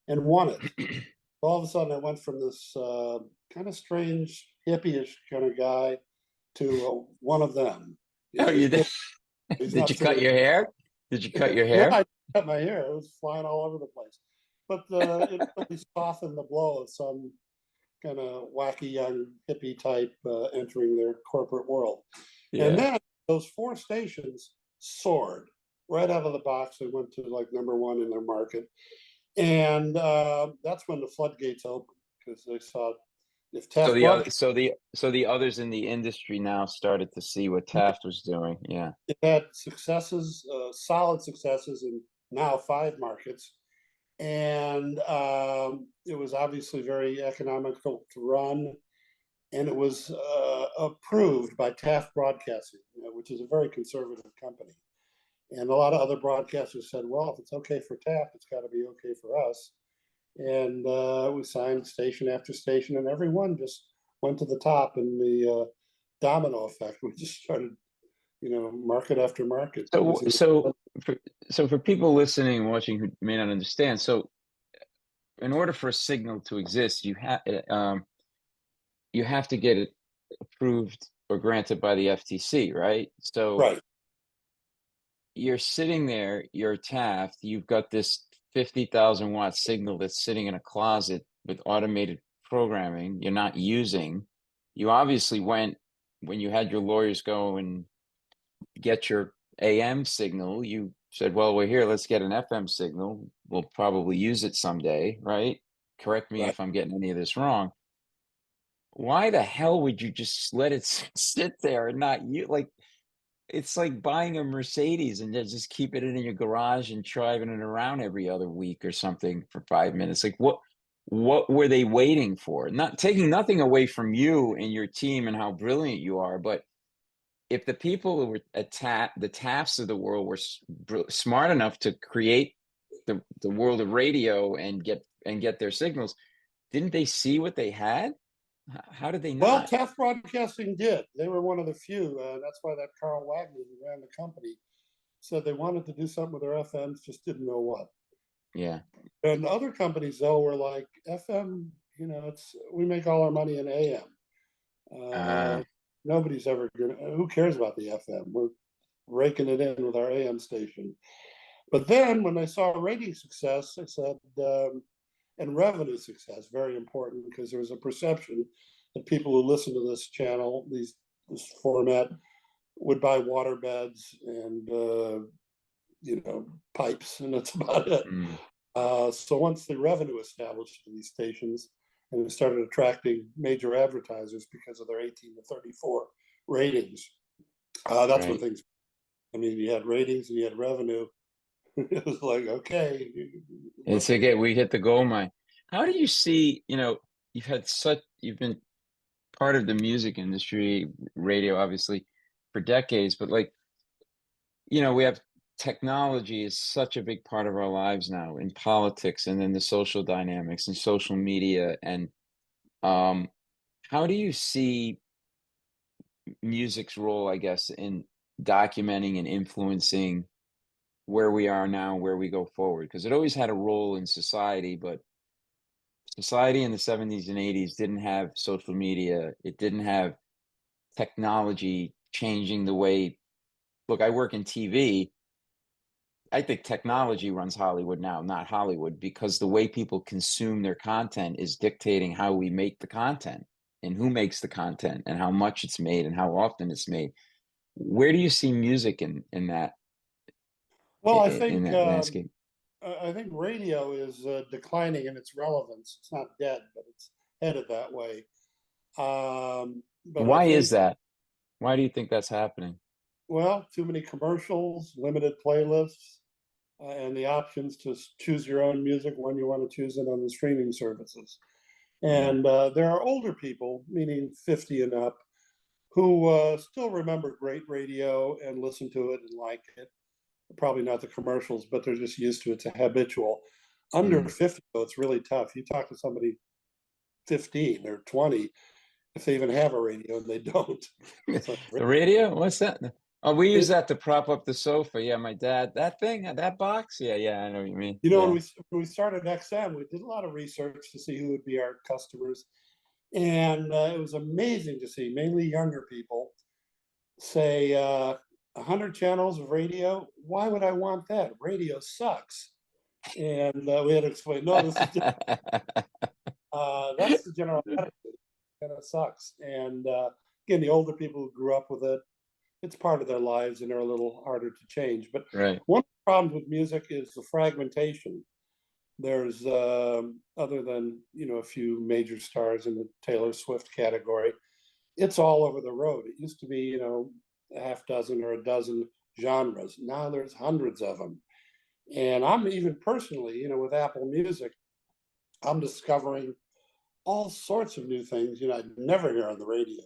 and won it. All of a sudden, I went from this kind of strange, hippie-ish kind of guy to one of them. Oh, you He's did? he's Did not you cut serious. your hair? Did you cut your Yeah, hair? I cut my hair. It was flying all over the place. But it really softened the blow of some kind of wacky young hippie type entering their corporate world. And Yeah. then those four stations soared right out of the box. They went to like number one in their market. And that's when the floodgates opened because they saw if So Taft the other, Broadcast so the others in the industry now started to see what Taft was doing. Yeah. had successes, solid successes in now 5 markets. And it was obviously very economical to run. And it was approved by Taft Broadcasting, which is a very conservative company. And a lot of other broadcasters said, well, if it's okay for Taft, it's got to be okay for us. And we signed station after station, and every one just went to the top. And the domino effect, we just started, market after market So, using. for, for people listening and watching who may not understand, so in order for a signal to exist, you have to get it approved or granted by the FTC, right? So Right, you're sitting there, you're Taft, you've got this 50,000-watt signal that's sitting in a closet with automated programming you're not using. You obviously went, when you had your lawyers go and get your AM signal, you said, well, we're here, let's get an FM signal. We'll probably use it someday, right? Correct me right. if I'm getting any of this wrong. Why the hell would you just let it sit there and not you? Like, it's like buying a Mercedes and just keep it in your garage and driving it around every other week or something for 5 minutes. Like what were they waiting for? Not taking nothing away from you and your team and how brilliant you are, but if the people who were the Tafts of the world were smart enough to create the world of radio and get their signals, didn't they see what they had? How did they Well, not? Taft Broadcasting did. They were one of the few. That's why that Carl Wagner who ran the company said they wanted to do something with their FMs, just didn't know what. Yeah. And other companies though were like FM. You know, it's we make all our money in AM. Uh, Nobody's ever gonna. Who cares about the FM? We're raking it in with our AM station. But then when I saw rating success, I said, and revenue success, very important because there was a perception that people who listen to this channel, this format, would buy water beds and pipes, and that's about it. mm, So once the revenue established in these stations, and it started attracting major advertisers because of their 18 to 34 ratings, that's when right. things. I mean, you had ratings and you had revenue. It was like, okay, It's let's. again, we hit the gold mine. How do you see, you've been part of the music industry, radio, obviously, for decades, but like, we have technology is such a big part of our lives now in politics and then the social dynamics and social media. And um, how do you see music's role, I guess, in documenting and influencing where we are now, where we go forward? Because it always had a role in society, but society in the 70s and 80s didn't have social media. It didn't have technology changing the way. Look, I work in TV. I think technology runs Hollywood now, not Hollywood, because the way people consume their content is dictating how we make the content and who makes the content and how much it's made and how often it's made. Where do you see music in that Well, in that landscape? I think radio is declining in its relevance. It's not dead, but it's headed that way. But I Why is think, that? Why do you think that's happening? well, too many commercials, limited playlists, and the options to choose your own music when you want to choose it on the streaming services. Yeah, And there are older people, meaning 50 and up, who still remember great radio and listen to it and like it. Probably not the commercials, but they're just used to it. It's a habitual. Under mm. 50, though, it's really tough. You talk to somebody 15 or 20, if they even have a radio, and they don't. It's like, The radio? What's that? Oh, we use that to prop up the sofa. Yeah, my dad, that thing, that box. Yeah, yeah, I know what you mean. when Yeah. we started XM, we did a lot of research to see who would be our customers, and it was amazing to see mainly younger people say 100 channels of radio. Why would I want that? Radio sucks. And we had to explain, no, this is that's the general attitude, and it sucks. And again, the older people who grew up with it, it's part of their lives and they're a little harder to change. But Right. one problem with music is the fragmentation. There's other than a few major stars in the Taylor Swift category, it's all over the road. It used to be a half dozen or a dozen genres. Now there's hundreds of them. And I'm even personally, with Apple Music, I'm discovering all sorts of new things, I'd never hear on the radio.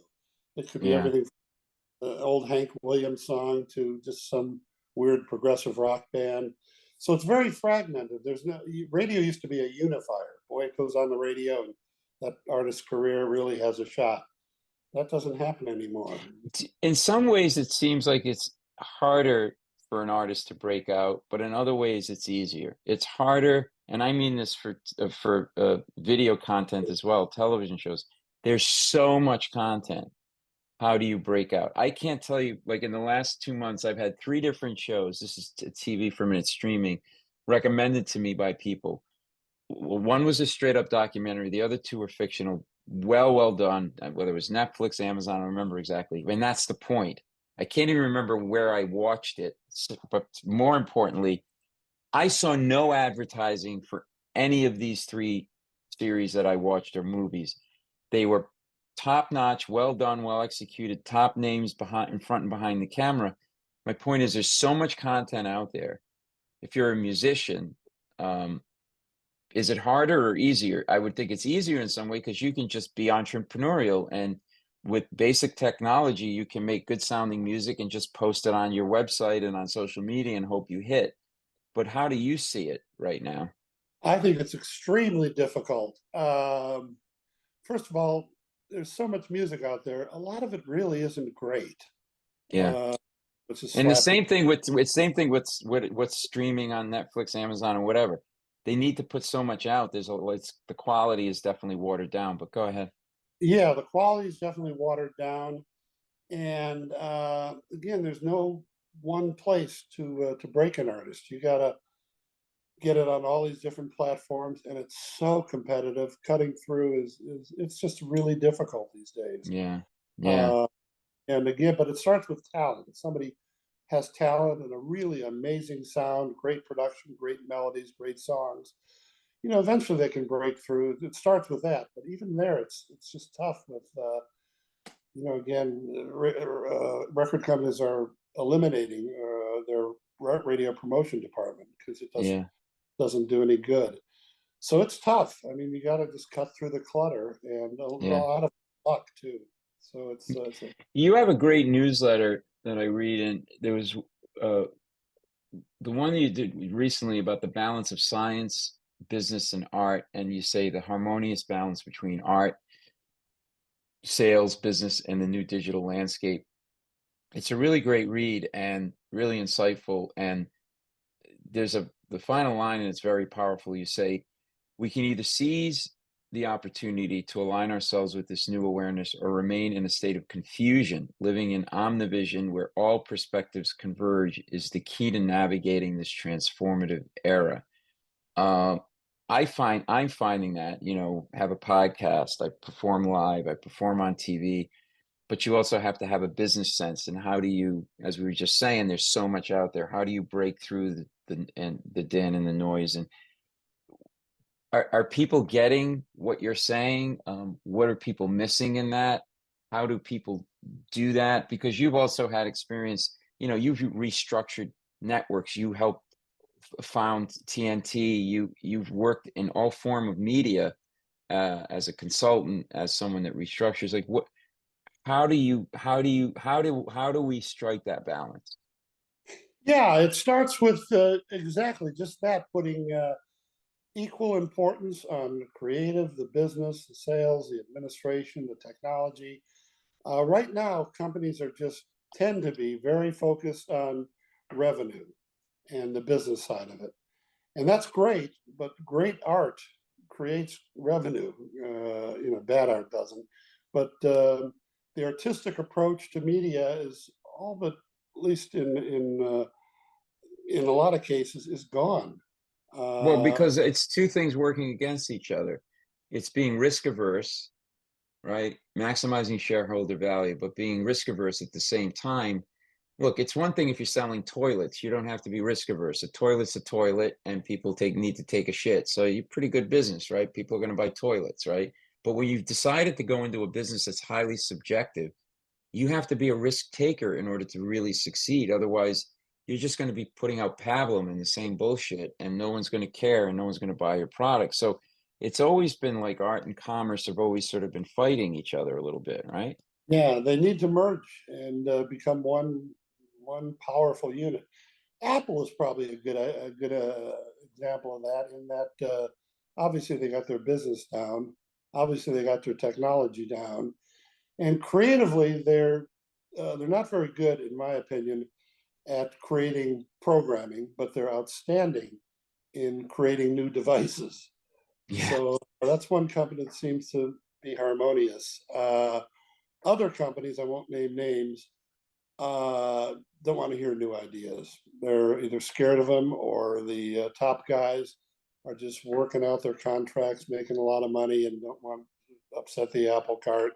It could be Yeah. everything from an old Hank Williams song to just some weird progressive rock band. So it's very fragmented. There's no radio used to be a unifier. Boy, it goes on the radio and that artist's career really has a shot. That doesn't happen anymore. In some ways, it seems like it's harder for an artist to break out, but in other ways, it's easier. It's harder, and I mean this for video content as well, television shows. There's so much content. How do you break out? I can't tell you, like in the last 2 months, I've had three different shows. This is TV for minute streaming recommended to me by people. One was a straight up documentary. The other two were fictional. Well done. Whether it was Netflix, Amazon, I don't remember exactly. And that's the point. I can't even remember where I watched it. But more importantly, I saw no advertising for any of these three series that I watched or movies. They were top notch, well done, well executed, top names behind in front and behind the camera. My point is there's so much content out there. If you're a musician, um, is it harder or easier? I would think it's easier in some way because you can just be entrepreneurial, and with basic technology, you can make good sounding music and just post it on your website and on social media and hope you hit. But how do you see it right now? I think it's extremely difficult. First of all, there's so much music out there. A lot of it really isn't great. Yeah. Uh, it's just And the slapping. same thing with same thing with what's streaming on Netflix, Amazon, or whatever. They need to put so much out. It's the quality is definitely watered down. But go ahead. Yeah, the quality is definitely watered down. And again, there's no one place to break an artist. You gotta get it on all these different platforms, and it's so competitive. Cutting through is it's just really difficult these days. Yeah, yeah, Uh, and again, but it starts with talent. If somebody has talent and a really amazing sound, great production, great melodies, great songs, eventually they can break through. It starts with that, but even there, it's just tough with again, record companies are eliminating their radio promotion department because it doesn't yeah, doesn't do any good. So it's tough. I mean, you got to just cut through the clutter and a yeah. lot of luck too. So it's a, You have a great newsletter that I read, and there was uh, the one you did recently about the balance of science, business, and art, and you say the harmonious balance between art, sales, business, and the new digital landscape. It's a really great read and really insightful. And there's the final line, and it's very powerful. You say, we can either seize the opportunity to align ourselves with this new awareness or remain in a state of confusion. Living in omnivision where all perspectives converge is the key to navigating this transformative era. Uh, I'm finding that, have a podcast, I perform live, I perform on TV, but you also have to have a business sense. And how do you, as we were just saying, there's so much out there. How do you break through the din and the noise? And are people getting what you're saying? What are people missing in that? How do people do that? Because you've also had experience, you've restructured networks. You helped found TNT. You've worked in all form of media as a consultant, as someone that restructures. Like what? How do we strike that balance? yeah. It starts with exactly just that, putting equal importance on the creative, the business, the sales, the administration, the technology. Right now, companies are just tend to be very focused on revenue and the business side of it. And that's great, but great art creates revenue. Bad art doesn't. But the artistic approach to media is all but, at least in a lot of cases, is gone. Well, Uh, because it's two things working against each other. It's being risk averse, right? Maximizing shareholder value, but being risk averse at the same time. Look, it's one thing if you're selling toilets, you don't have to be risk averse. A toilet's a toilet, and people need to take a shit. So you're pretty good business, right? People are going to buy toilets, right? But when you've decided to go into a business that's highly subjective, you have to be a risk taker in order to really succeed. Otherwise, you're just going to be putting out pablum and the same bullshit, and no one's going to care and no one's going to buy your product. So it's always been like art and commerce have always sort of been fighting each other a little bit, right? yeah, they need to merge and become one powerful unit. Apple is probably a good example of that. In that, obviously they got their business down, obviously they got their technology down, and creatively they're not very good, in my opinion, at creating programming, but they're outstanding in creating new devices. Yeah. So that's one company that seems to be harmonious. Other companies, I won't name names, don't want to hear new ideas. They're either scared of them, or the top guys are just working out their contracts, making a lot of money, and don't want to upset the apple cart.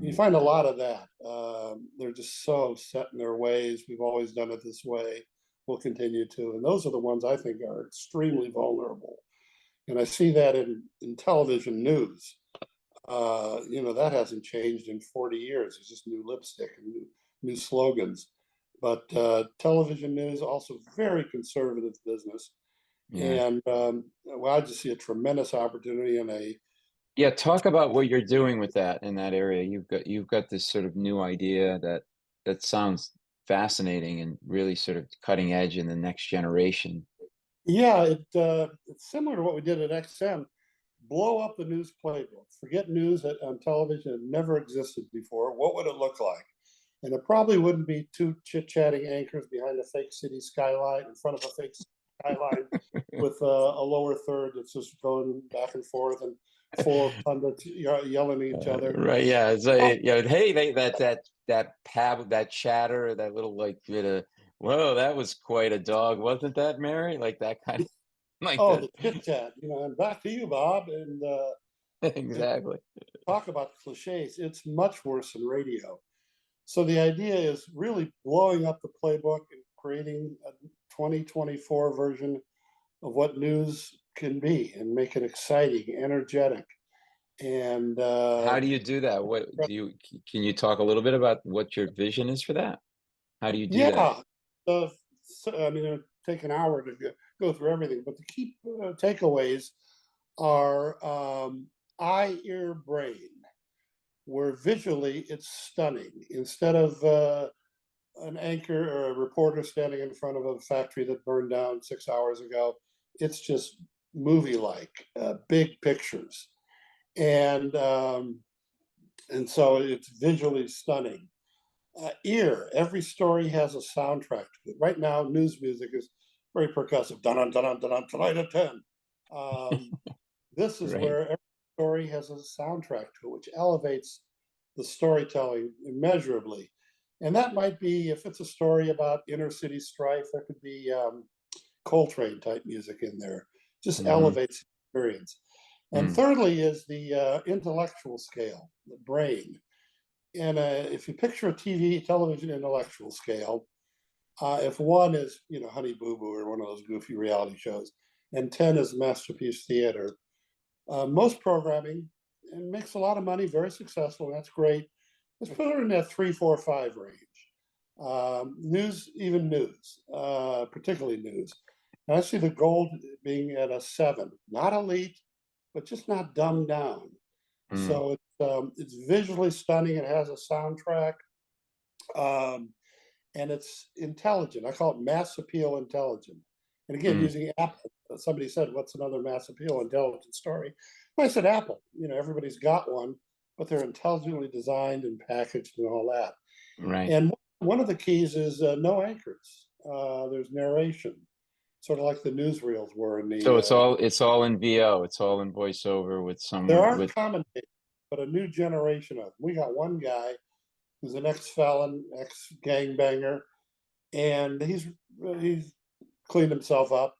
You Mm. find a lot of that. They're just so set in their ways. We've always done it this way. We'll continue to. And those are the ones I think are extremely vulnerable. And I see that in television news. That hasn't changed in 40 years. It's just new lipstick and new slogans. but television news also very conservative business. Yeah. And well, I just see a tremendous opportunity in a Yeah, talk about what you're doing with that in that area. You've got this sort of new idea that sounds fascinating and really sort of cutting edge in the next generation. yeah, it's similar to what we did at XM. Blow up the news playbook. Forget news that on television had never existed before. What would it look like? And it probably wouldn't be two chit-chatting anchors behind a fake city skyline in front of a fake skyline with a lower third that's just going back and forth and four pundits yelling at each other. Right, yeah. So, Oh, hey, that chatter, that little like bit of, whoa, that was quite a dog, wasn't that, Mary? Like that kind of like oh, that. the chit chat, and back to you, Bob. And Exactly. talk about cliches. It's much worse than radio. So the idea is really blowing up the playbook and creating a 2024 version of what news can be and make it exciting, energetic, and How do you do that? Can you talk a little bit about what your vision is for that? How do you do that? yeah. I mean, it'll take an hour to go through everything, but the key takeaways are eye, ear, brain, where visually it's stunning. Instead of an anchor or a reporter standing in front of a factory that burned down 6 hours ago, it's just movie like, big pictures. And so it's visually stunning. Ear, every story has a soundtrack to it. Right now, news music is very percussive. Dun dun dun dun dun tonight at 10. Um, this is Right. where every story has a soundtrack to it, which elevates the storytelling immeasurably. And that might be, if it's a story about inner city strife, there could be Coltrane type music in there, just Hmm. elevates the experience. And Mm. thirdly is the intellectual scale, the brain. And if you picture a television intellectual scale, if one is, Honey Boo Boo or one of those goofy reality shows, and 10 is Masterpiece Theater, most programming and makes a lot of money, very successful. And that's great. Let's put it in that 3, 4, 5 range. News, even news, particularly news. And I see the gold being at a 7, not elite, but just not dumbed down. Mm. So it's visually stunning. It has a soundtrack, um, and it's intelligent. I call it mass appeal intelligent. And again, Mm. using Apple, somebody said, "What's another mass appeal intelligent story?" Well, I said Apple. Everybody's got one, but they're intelligently designed and packaged and all that. Right. And one of the keys is no anchors. There's narration, sort of like the newsreels were in So the. it's all in VO. It's all in voiceover with There someone are with. commentators, but a new generation of them. We got one guy who's an ex-felon, ex-gangbanger, and he's cleaned himself up.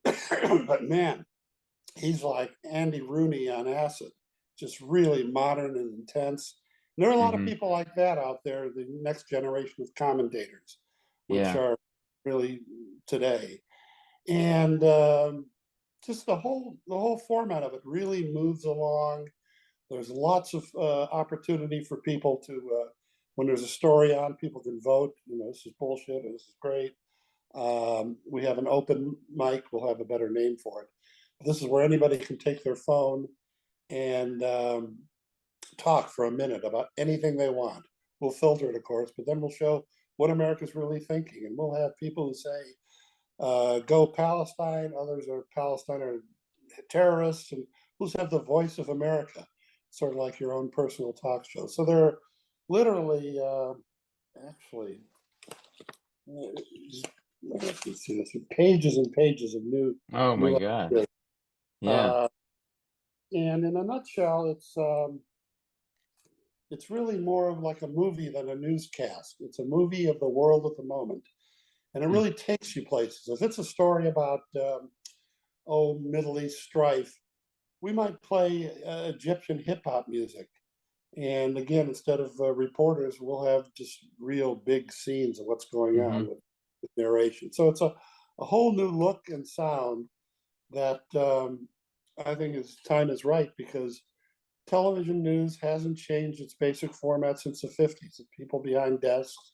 But man, he's like Andy Rooney on acid, just really modern and intense. And there are a lot of Hmm. people like that out there, the next generation of commentators, which Yeah. are really today. And just the whole format of it really moves along. There's lots of opportunity for people to, when there's a story on, people can vote. This is bullshit, or this is great. We have an open mic. We'll have a better name for it. This is where anybody can take their phone and talk for a minute about anything they want. We'll filter it, of course, but then we'll show what America's really thinking. And we'll have people who say, go Palestine, others are Palestine are terrorists, and who's have the voice of America, sort of like your own personal talk show. So there are literally, actually, let's see this, pages and pages of Oh my new God. ideas. Yeah. Uh, and in a nutshell, it's really more of like a movie than a newscast. It's a movie of the world at the moment, and it Mm. really takes you places. If it's a story about Middle East strife, we might play Egyptian hip hop music. And again, instead of reporters, we'll have just real big scenes of what's going on Hmm. with narration. So it's a whole new look and sound that I think time is right, because television news hasn't changed its basic format since the 50s. It's people behind desks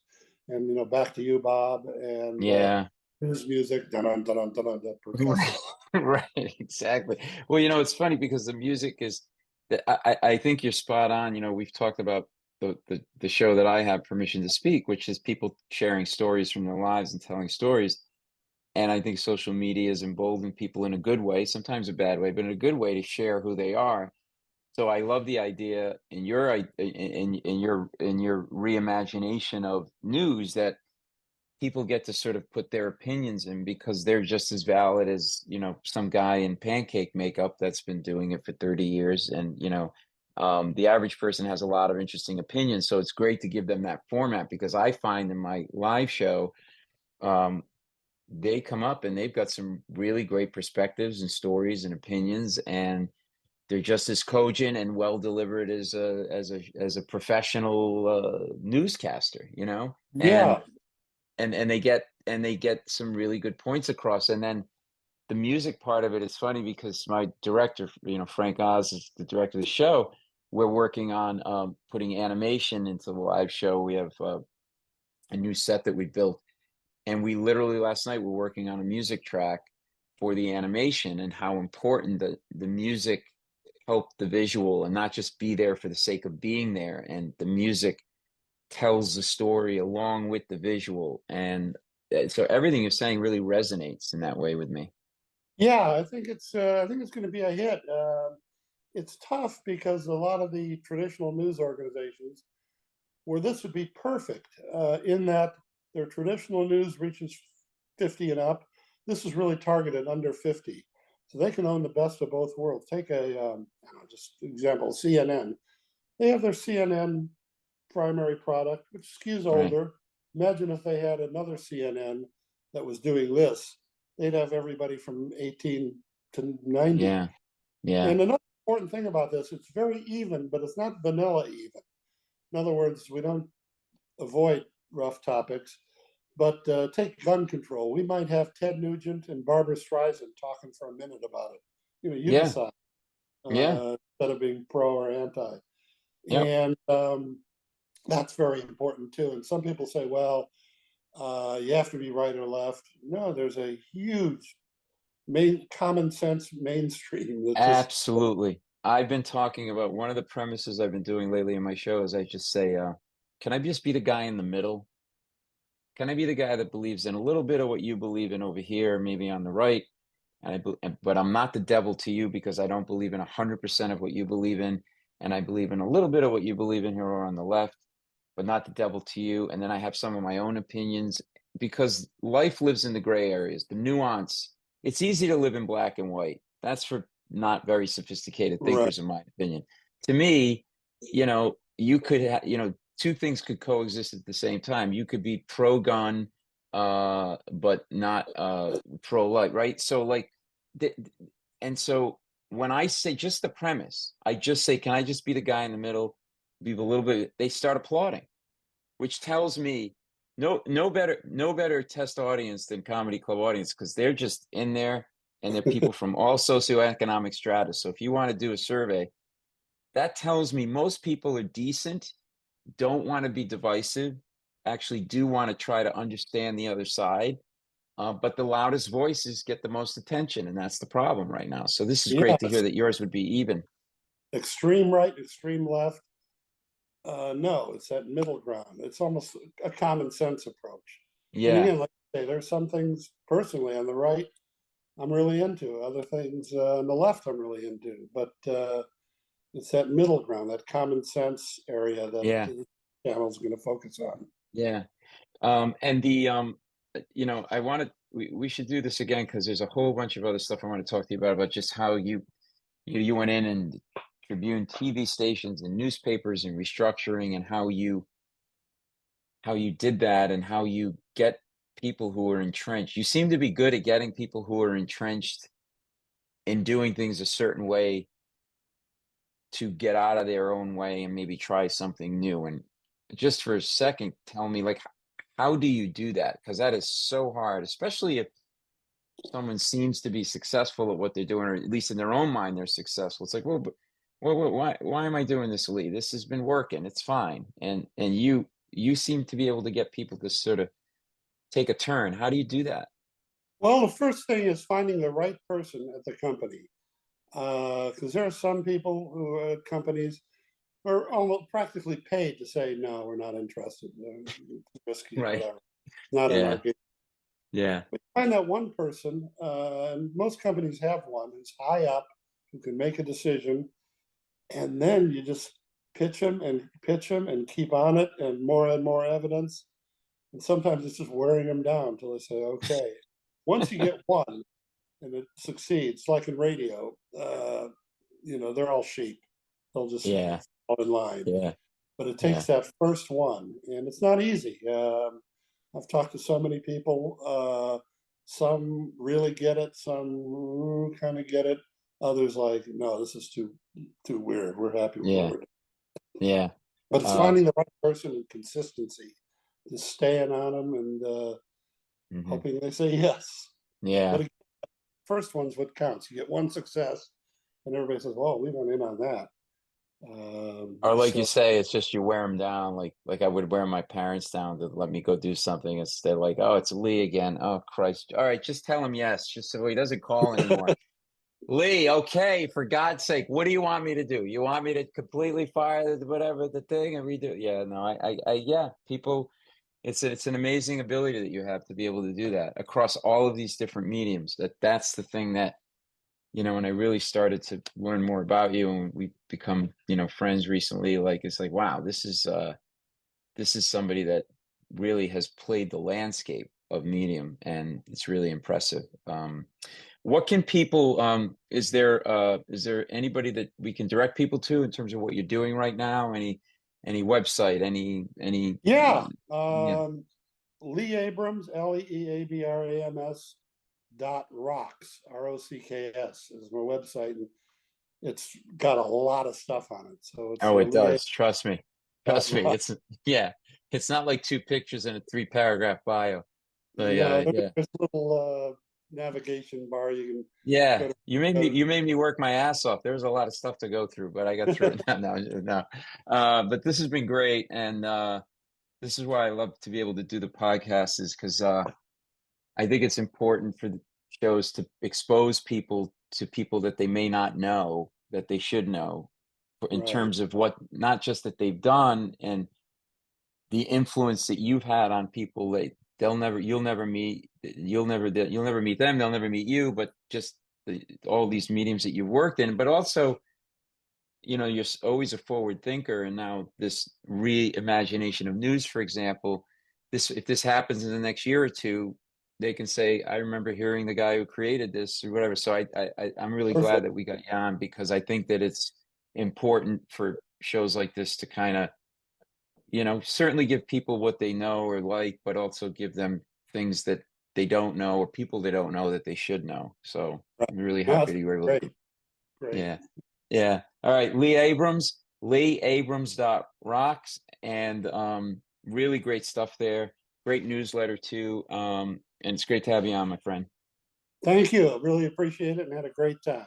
and Back to You, Bob, and Yeah. his music, dun dun dun dun dun, the percussive. Right, right, exactly. Well, it's funny because the music is that I think you're spot on. We've talked about the show that I have permission to speak, which is people sharing stories from their lives and telling stories. And I think social media has emboldened people in a good way, sometimes a bad way, but in a good way to share who they are. So I love the idea in your reimagination of news that people get to sort of put their opinions in because they're just as valid as some guy in pancake makeup that's been doing it for 30 years. And the average person has a lot of interesting opinions, so it's great to give them that format because I find in my live show, um, they come up and they've got some really great perspectives and stories and opinions, and they're just as cogent and well delivered as a professional newscaster, and Yeah, they get some really good points across. And then the music part of it is funny because my director, Frank Oz, is the director of the show. We're working on putting animation into the live show. We have a new set that we built, and we literally last night were working on a music track for the animation and how important the music helped the visual and not just be there for the sake of being there. And the music tells the story along with the visual. And so everything you're saying really resonates in that way with me. yeah, I think it's going to be a hit. It's tough because a lot of the traditional news organizations, where this would be perfect, in that their traditional news reaches 50 and up. This is really targeted under 50. So they can own the best of both worlds. Take I don't know, just example, CNN. They have their CNN primary product, which skews Right. older. Imagine if they had another CNN that was doing this. They'd have everybody from 18 to 90. Yeah. Yeah. And another important thing about this, it's very even, but it's not vanilla even. In other words, we don't avoid rough topics, but take gun control. We might have Ted Nugent and Barbara Streisand talking for a minute about it. You Yeah. decide, Yeah. instead of being pro or anti. Yep. And that's very important too. And some people say, well, you have to be right or left. No, there's a huge common sense mainstream that just, Absolutely. I've been talking about one of the premises I've been doing lately in my show is I just say, can I just be the guy in the middle? Can I be the guy that believes in a little bit of what you believe in over here, maybe on the right? But I'm not the devil to you because I don't believe in 100% of what you believe in, and I believe in a little bit of what you believe in here or on the left, but not the devil to you. And then I have some of my own opinions because life lives in the gray areas, the nuance. It's easy to live in black and white. That's for not very sophisticated right. thinkers, in my opinion. To me, you could two things could coexist at the same time. You could be pro gun, but not pro life, right? So like, th- and so when I say just the premise, I just say, can I just be the guy in the middle? Be a little bit. They start applauding, which tells me no better test audience than comedy club audience because they're just in there and they're people from all socioeconomic strata. So if you want to do a survey, that tells me most people are decent, don't want to be divisive, actually do want to try to understand the other side. But the loudest voices get the most attention, and that's the problem right now. So this is great to hear Yes, that yours would be even. extreme right, extreme left. No, it's that middle ground. It's almost a common sense approach. And Yeah, again, like I say, there's some things personally on the right I'm really into, other things on the left I'm really into. But it's that middle ground, that common sense area that yeah, the channel's going to focus on. yeah. And I want to we should do this again because there's a whole bunch of other stuff I want to talk to you about just how you went in and Tribune TV stations and newspapers and restructuring and how you did that and how you get people who are entrenched. You seem to be good at getting people who are entrenched in doing things a certain way to get out of their own way and maybe try something new. And just for a second, tell me, like, how do you do that? Because that is so hard, especially if someone seems to be successful at what they're doing, or at least in their own mind, they're successful. It's like, well, but why am I doing this, Lee? This has been working. It's fine. And you seem to be able to get people to sort of take a turn. How do you do that? Well, the first thing is finding the right person at the company, because there are some people who are at companies who are almost practically paid to say, no, we're not interested, it's risky, Right. whatever, not in our Yeah. game. Yeah. But find that one person, and most companies have one who's high up, who can make a decision, and then you just pitch them and keep on it, and more evidence. And sometimes it's just wearing them down until they say, okay. Once you get one and it succeeds, like in radio, they're all sheep. They'll just Yeah. fall in line. Yeah. But it takes Yeah. that first one, and it's not easy. I've talked to so many people. Some really get it, some kind of get it. Others like, no, this is too weird. We're happy with what Yeah. we're doing. Yeah. But it's Uh, finding the right person and consistency, just staying on them and mhm. hoping they say yes. But Yeah. again, first one's what counts. You get one success, and everybody says, "Well, we went in on that." Or like you So say, it's just you wear them down. Like I would wear my parents down to let me go do something. It's they're like, oh, it's Lee again. Oh Christ! All right, just tell him yes, just so he doesn't call anymore. Lee, okay, for God's sake, what do you want me to do? You want me to completely fire whatever the thing and redo? Yeah, no, yeah, people. It's an amazing ability that you have to be able to do that across all of these different mediums. That's the thing that when I really started to learn more about you and we become, friends recently, like it's like, wow, this is somebody that really has played the landscape of medium and it's really impressive. What can people is there anybody that we can direct people to in terms of what you're doing right now? Any website, any yeah, yeah. Lee Abrams, LEEABRAMS .rocks, ROCKS is my website, and it's got a lot of stuff on it. So it's Oh, it Lee does. Trust me. dot Trust me. rock. Yeah, it's not like two pictures and a three-paragraph bio. But No, yeah. there's a little navigation bar you Yeah, can you made me work my ass off. There was a lot of stuff to go through, but I got through it. No, no, no. But this has been great, and this is why I love to be able to do the podcast, is because I think it's important for the shows to expose people to people that they may not know that they should know, in right. terms of what not just that they've done and the influence that you've had on people that you'll never meet them, they'll never meet you, but just all these mediums that you've worked in, but also you're always a forward thinker, and now this reimagination of news, for example, this if this happens in the next year or two, they can say, I remember hearing the guy who created this or whatever. So I'm really glad Perfect. that we got you on, because I think that it's important for shows like this to kind of certainly give people what they know or like, but also give them things that they don't know or people they don't know that they should know. So Right. I'm really No, happy it's that you were able to. great. Great. Yeah. Yeah. All right. Lee Abrams dot rocks, and really great stuff there. Great newsletter too. And it's great to have you on, my friend. Thank you. I really appreciate it and had a great time.